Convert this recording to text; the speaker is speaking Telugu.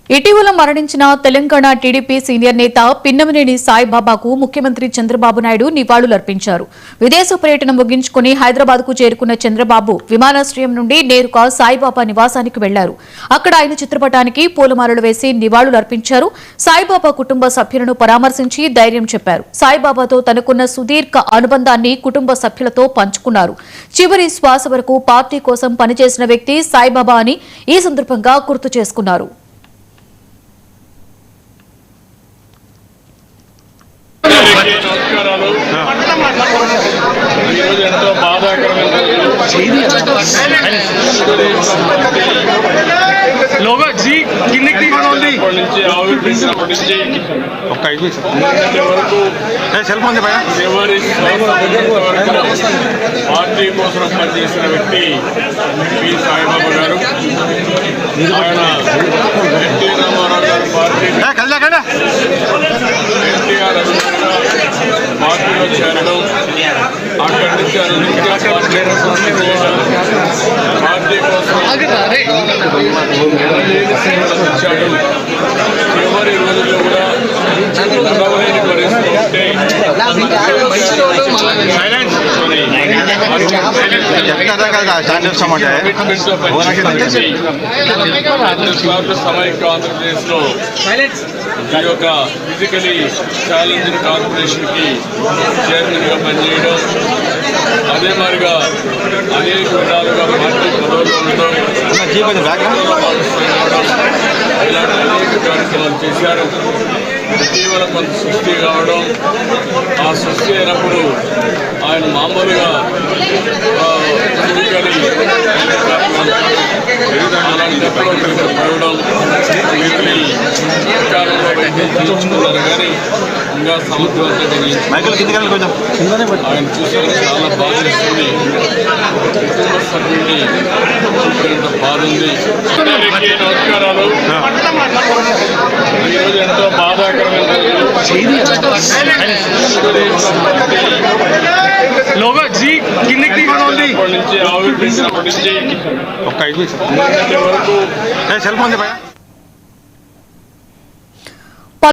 ఇటీవల మరణించిన తెలంగాణ టీడీపీ సీనియర్ నేత పిన్నమనేని సాయిబాబాకు ముఖ్యమంత్రి చంద్రబాబు నాయుడు నివాళులర్పించారు. విదేశ పర్యటన ముగించుకుని హైదరాబాద్ కు చేరుకున్న చంద్రబాబు విమానాశ్రయం నుండి నేరుగా సాయిబాబా నివాసానికి వెళ్లారు. అక్కడ ఆయన చిత్రపటానికి పూలమాలలు వేసి నివాళులర్పించారు. సాయిబాబా కుటుంబ సభ్యులను పరామర్శించి ధైర్యం చెప్పారు. సాయిబాబాతో తనకున్న సుదీర్ఘ అనుబంధాన్ని కుటుంబ సభ్యులతో పంచుకున్నారు. చివరి శ్వాస వరకు పార్టీ కోసం పనిచేసిన వ్యక్తి సాయిబాబా అని ఈ సందర్భంగా గుర్తు చేసుకున్నారు. ఎంతో బాధాకరమైన ఆవిర్భించినప్పటి నుంచి వరకు ఎవరి పార్టీ కోసం పనిచేసిన వ్యక్తి పి సాయిబాబా గారు. ఆయన ఎన్టీ రామారావు గారు ఎన్టీఆర్ పార్టీలో చేరడం, అక్కడి నుంచి పార్టీ కోసం వచ్చాడు. చివరి రోజుల్లో కూడా నడవలేని పరిస్థితి ఉంటే సమైక్య ఆంధ్రప్రదేశ్ లో ఈ యొక్క ఫిజికలీ ఛాలెంజ్డ్ కార్పొరేషన్ కి చైర్మన్ గా పనిచేయడం, అదే మాదిరిగా అనేక విధాలుగా పార్టీ పదవులు ఉండడం, ఇలాంటి అనేక కార్యక్రమాలు చేశారు. ఇటీవల కొంత సృష్టి కావడం, ఆ సృష్టి అయినప్పుడు ఆయన మామూలుగా అలాంటప్పుడు పడడం, వీటిని సకాలంలో వైద్యం చేయించుకున్నారు. కానీ ఇంకా సమర్థవంతంగా ఆయన చూసారు. చాలా బాధిస్తుంది. కుటుంబ సభ్యుడిని చూపినంత బాధ ఉంది. నమస్కారాలు. ఈరోజు ఎంతో బాధాకరమైన నుంచి ఆవిర్భించినప్పటి నుంచి వరకు